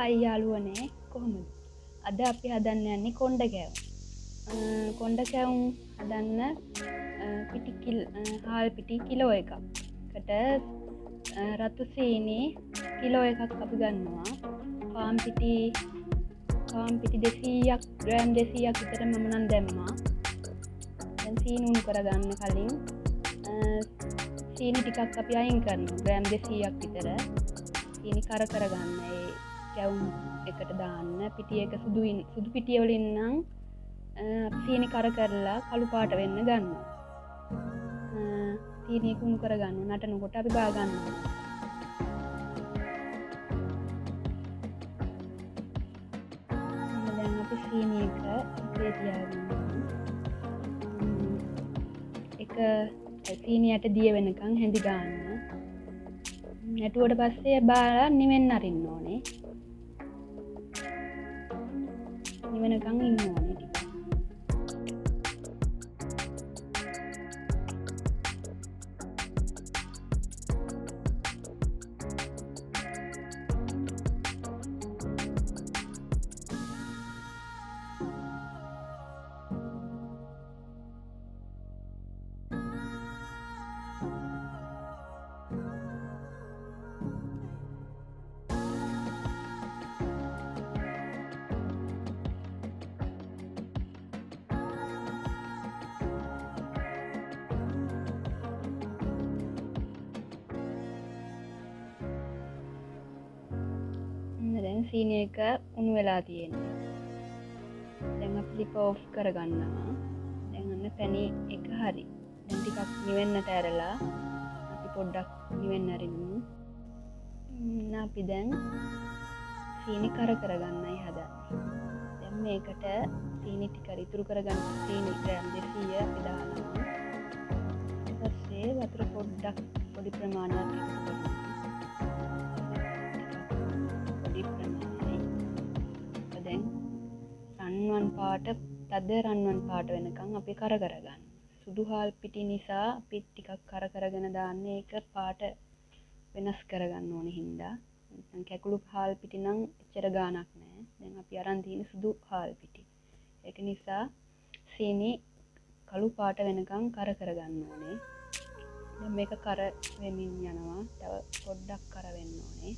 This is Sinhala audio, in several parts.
අයියාලුවනේ කොහොමද? අද අපි හදන්න යන්නේ කොණ්ඩ කැවුම්. කොණ්ඩ කැවුම් හදන්න හාල් පිටි කිලෝ එකකට රතු සීනි කිලෝ එකක් අපි ගන්නවා. පාන් පිටි 200ක් ග්‍රෑම් 200ක් විතර මම නම් දැම්මා. දැන් සීනි උණු කරගන්න කලින් සීනි ටිකක් අපි අයින් කරනවා. ග්‍රෑම් 200ක් විතර සීනි කරගන්න. ඒ කැවුම් එකට දාන්න. පිටි එක සුදු පිටිය වලින් නම් සීනි කරලා කළු පාට වෙන්න ගන්නවා. සීනි කුණු කරගන්නවා. නටනකොට අපි බා ගන්නවා. දැන් අපි සීනි එක ඉතේ තියාගන්නවා. එක සීනියට දිය වෙනකන් හැඳි ගන්න. නැටුවට පස්සේ බාලා නිවෙන්න අරින්න ඕනේ. නිවෙනකන් ඉන්න ඕනේ ටික. දැන් සීනි එක උණු වෙලා තියෙනවා. දැන් අපි ලිප ඔෆ් කරගන්නවා. දැන් අන්න පැණි එක හරි. දැන් ටිකක් නිවෙන්නට ඇරලා අපි පොඩ්ඩක් නිවෙන්න අරිමු. අපි දැන් සීනි කරගන්නයි හදන්නේ. දැන් මේකට සීනි ටික ඉතුරු කරගන්න සීනි ග්‍රෑම් 200 අපි දානවා. ඊට පස්සේ වතුර පොඩ්ඩක් පොඩි ප්‍රමාණයක් එකතු කරනවා. දැන් රන්වන් පාට තද රන්වන් පාට වෙනකන් අපි කරගන්න. සුදු හාල් පිටි නිසා අපි ටිකක් කරගෙන දාන්නේ ඒක පාට වෙනස් කරගන්න ඕනේ හින්දා. නැත්නම් කැකුළු හාල් පිටි නම් එච්චර ගාණක් නැහැ. දැන් අපි අරන් තියෙන සුදු හාල් පිටි. ඒක නිසා සීනි කළු පාට වෙනකන් කරගන්න ඕනේ. දැන් මේක කර වෙමින් යනවා. තව පොඩ්ඩක් කර වෙන්න ඕනේ.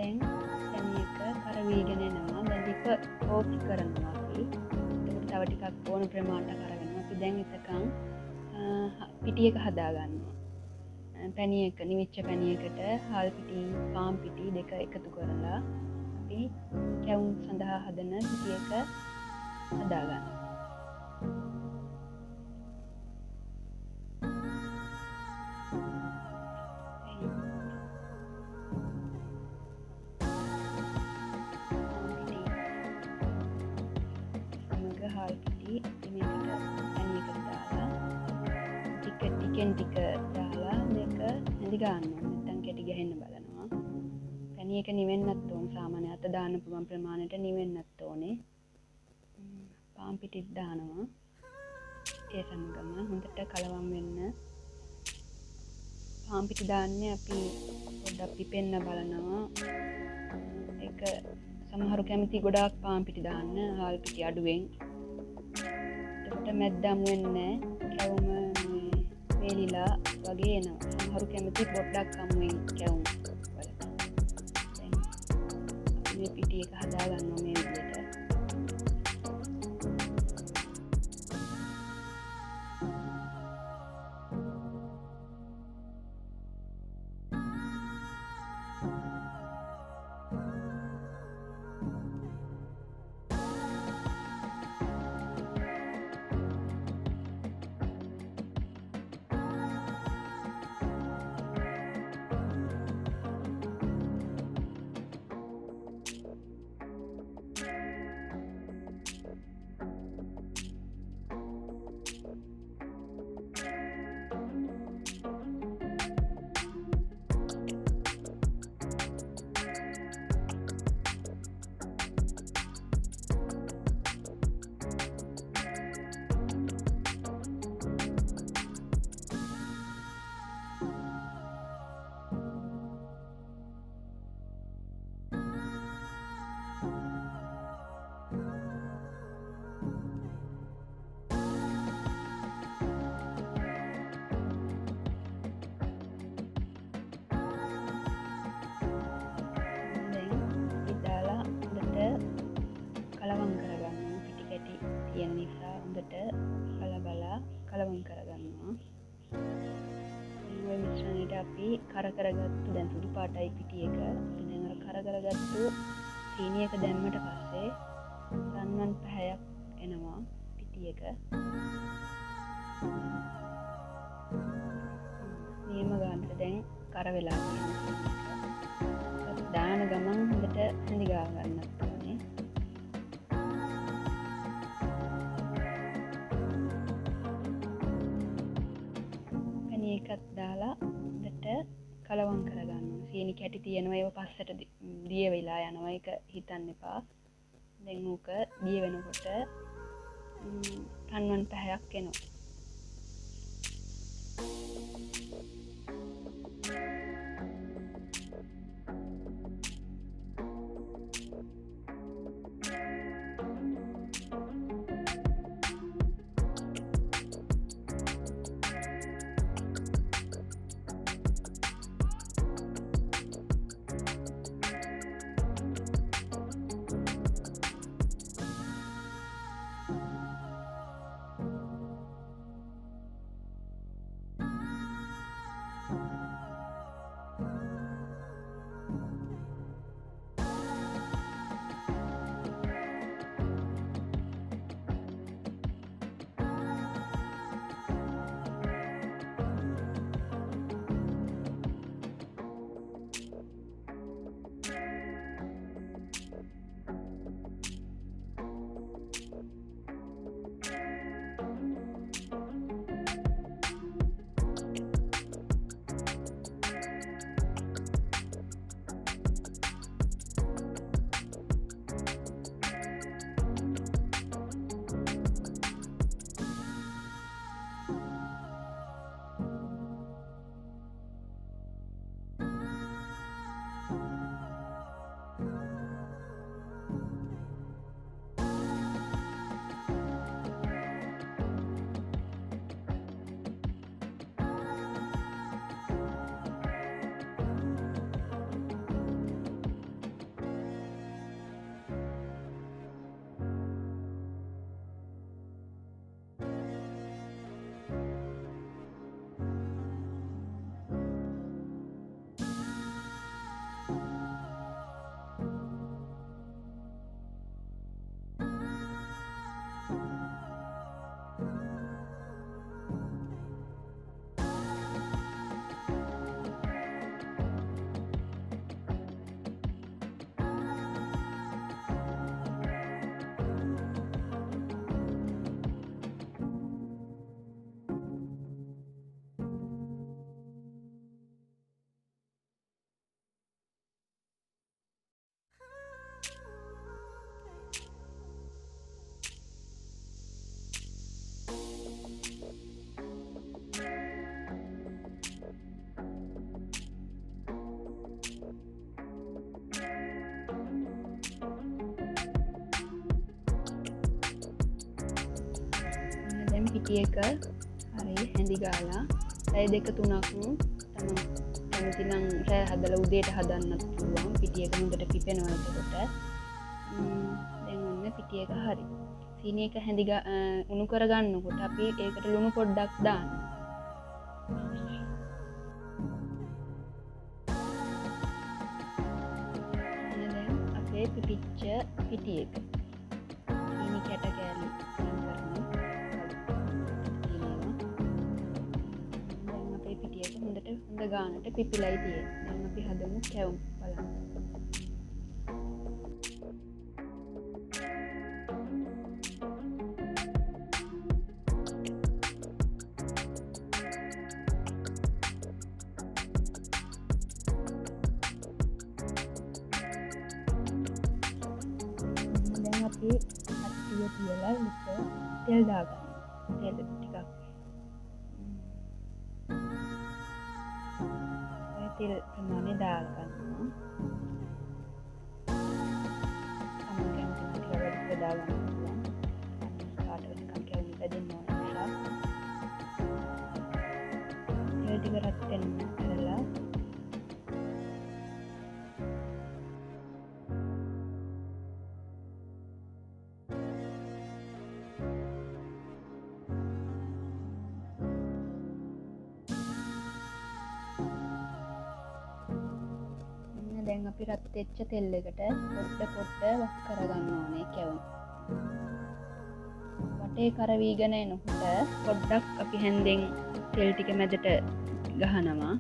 දැන් පැණි එක කරවීගෙන එනවා. දැන් ලිප ඕෆ් කරනවා අපි. එතකොට තව ටිකක් ඕන ප්‍රමාණයට කරගෙනවා. අපි දැන් එතකන් පිටි එක හදා ගන්නවා. පැණි එක නිවිච්ච පැණි එකට හාල් පිටි, පාන් පිටි දෙක එකතු කරලා අපි කැවුම් සඳහා හදන පිටි එක හදා ගන්නවා. හාල් පිටි මේකට පැණි එකට දාලා ටික දාලා මේක නැදි ගන්නවා. නැත්නම් කැටි ගහන්න බලනවා. පැණි එක නිවෙන්නත් ඕන. සාමාන්‍ය අත දාන්න පුළුවන් ප්‍රමාණයට නිවෙන්නත් ඕනේ. පාන් පිටිත් දානවා. ඒ සමගම හොඳට කලවම් වෙන්න. පාන් පිටි දාන්නේ අපි පොඩ්ඩක් පිපෙන්න බලනවා. ඒක සමහරු කැමති ගොඩාක් පාන් පිටි දාන්න හාල් පිටි අඩුවෙන්. එතකොට මැද්දම් වෙන්නේ කැවුම වේලිලා වගේ එනවා. සමහරු කැමති පොඩ්ඩක් අමුවෙන් කැවුම් වලට. දැන් අපි මේ පිටි එක හදා ගන්නවා මේ විදිහට. කලවම් කරගන්නවා. පිටි කැටි තියෙන නිසා හොඳට බලා කලවම් කරගන්නවා. මේ මිශ්‍රණයට අපි කරගත්තු දැන් සුදු පාටයි පිටි එක. දැන් අර කරගත්තු සීනි එක දැම්මට පස්සේ රන්වන් පැහැයක් එනවා පිටි එක. නියම ගන්නට දැන් කර වෙලා තියෙනවා. දාන ගමන් හොඳට හඳිගා ගන්නත් ඕනේ. එකත් දාලා හොඳට කලවම් කරගන්න. සීනි කැටි තියෙනවා ඒව පස්සට දිය වෙලා යනවා. ඒක හිතන්න එපා. දැන් උක දිය වෙනකොට රන්වන් පැහැයක් එනවා. දැන් පිටි එක හරි හැඳි ගාලා පැය 2-3ක් තමයි කැමති නම් රෑ හදලා උදේට හදන්නත් පුළුවන්. පිටි එක හොඳට පිපෙනවා එතකොට. දැන් ඔන්න පිටි එක හරි. සීනි එක හැඳි උණු කරගන්නකොට අපි ඒකට ලුණු පොඩ්ඩක් දාන්න. දැන් අපේ පිපිච්ච පිටි එක සීනි කැට කෑලි හොඳ ගානට පිපිලයි තියෙන්නේ. දැන් අපි හදමු කැවුම් බලන්න. දැන් අපි අට්ටිය තියලා තෙල් දාගන්න. තෙල් ටිකක් තෙල් ප්‍රමාණය දාලා ගන්නවා. තමන් කැමති ටික වැඩි දාගන්න පුළුවන්. කාට නිකන් කැවුම් බෙදෙන්න ඕන නිසා තෙල් ටික රත් වෙන්න කරලා දැන් අපි රත් වෙච්ච තෙල් එකට පොඩ වක් කරගන්න ඕනේ කැවුම්. වටේ කරවීගෙන එනකොට පොඩ්ඩක් අපි හැන්දෙන් තෙල් ටික මැදට ගහනවා.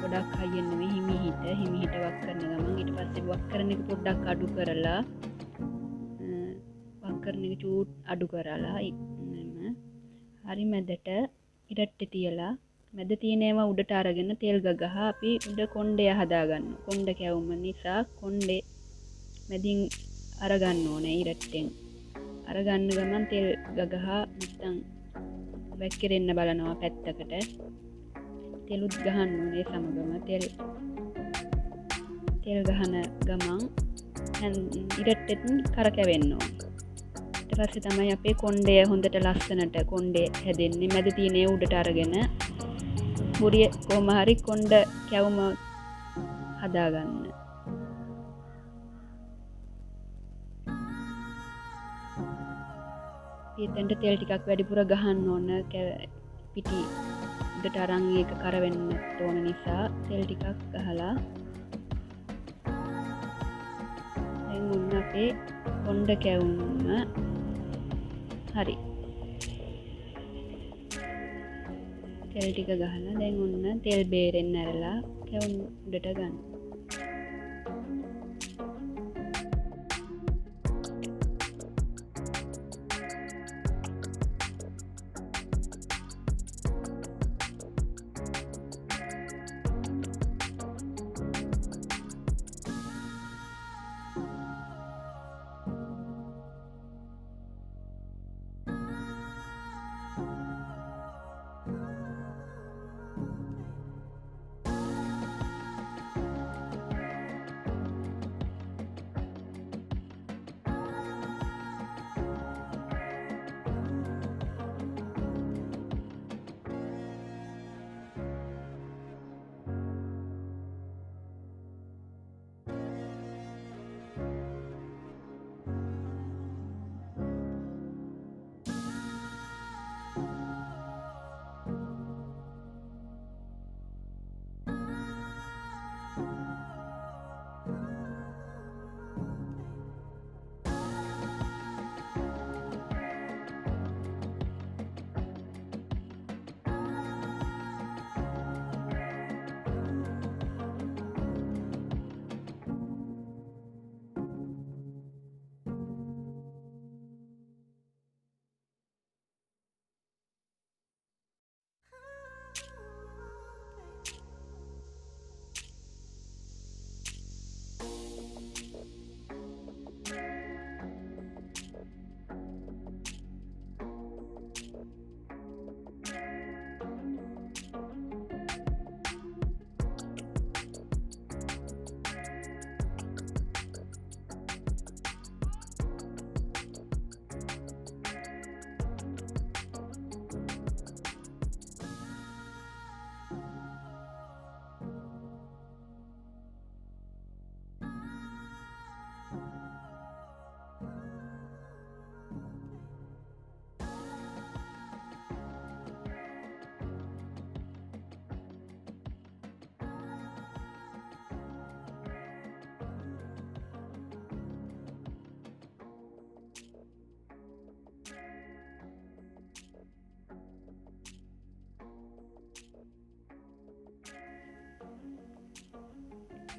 ගොඩක් හයියෙන් නෙමෙයි හිමිහිට වක් කරන ගමන් ඊට පස්සේ වක් කරන එක පොඩ්ඩක් අඩු කරලා වක් කරන එක චූට් අඩු කරලා හරි මැදට ඉරට්ටේ තියලා මැද තියෙන ඒවා උඩට අරගෙන තෙල් ගගහ අපි උඩ කොණ්ඩය හදාගන්න. කොණ්ඩ කැවුම නිසා කොණ්ඩේ මැදින් අරගන්න ඕනේ ඉරට්ටෙන්. අරගන්න ගමන් තෙල් ගගහ නැත්නම් වැක්කිරෙන්න බලනවා පැත්තකට. තෙලුත් ගහන්න ඕනේ සමගම තෙල් ගහන ගමන් ඉරට්ටෙන් කරකැවෙන්න ඕනේ. ඊට පස්සේ තමයි අපේ කොණ්ඩය හොඳට ලස්සනට කොණ්ඩේ හැදෙන්නේ. මැද තියෙන ඒ උඩට අරගෙන මුරිය කොහොම හරි කොණ්ඩ කැවුම හදාගන්න. ඊතෙන්ට තෙල් ටිකක් වැඩිපුර ගහන්න ඕන. පිටි උඩට අරන් ඒක කරවෙන්න ඕන නිසා තෙල් ටිකක් ගහලා දැන් ඔන්න අපේ කොණ්ඩ කැවුම හරි. තෙල් ටික ගහලා දැන් ඔන්න තෙල් බේරෙන්න ඇරලා කැවුම් උඩට ගන්න.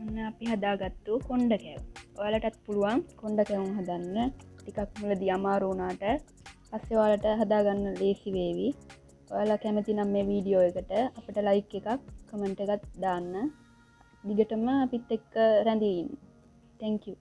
ඔන්න අපි හදාගත්තු කොණ්ඩ කැවුම්. ඔයාලටත් පුළුවන් කොණ්ඩ කැවුම් හදන්න. ටිකක් මුලදී අමාරු වුණාට පස්සේ ඔයාලට හදාගන්න ලේසි වේවි. ඔයාලා කැමති නම් මේ වීඩියෝ එකට අපිට ලයික් එකක් කමෙන්ට් එකක් දාන්න. දිගටම අපිත් එක්ක රැඳී ඉන්න. Thank you.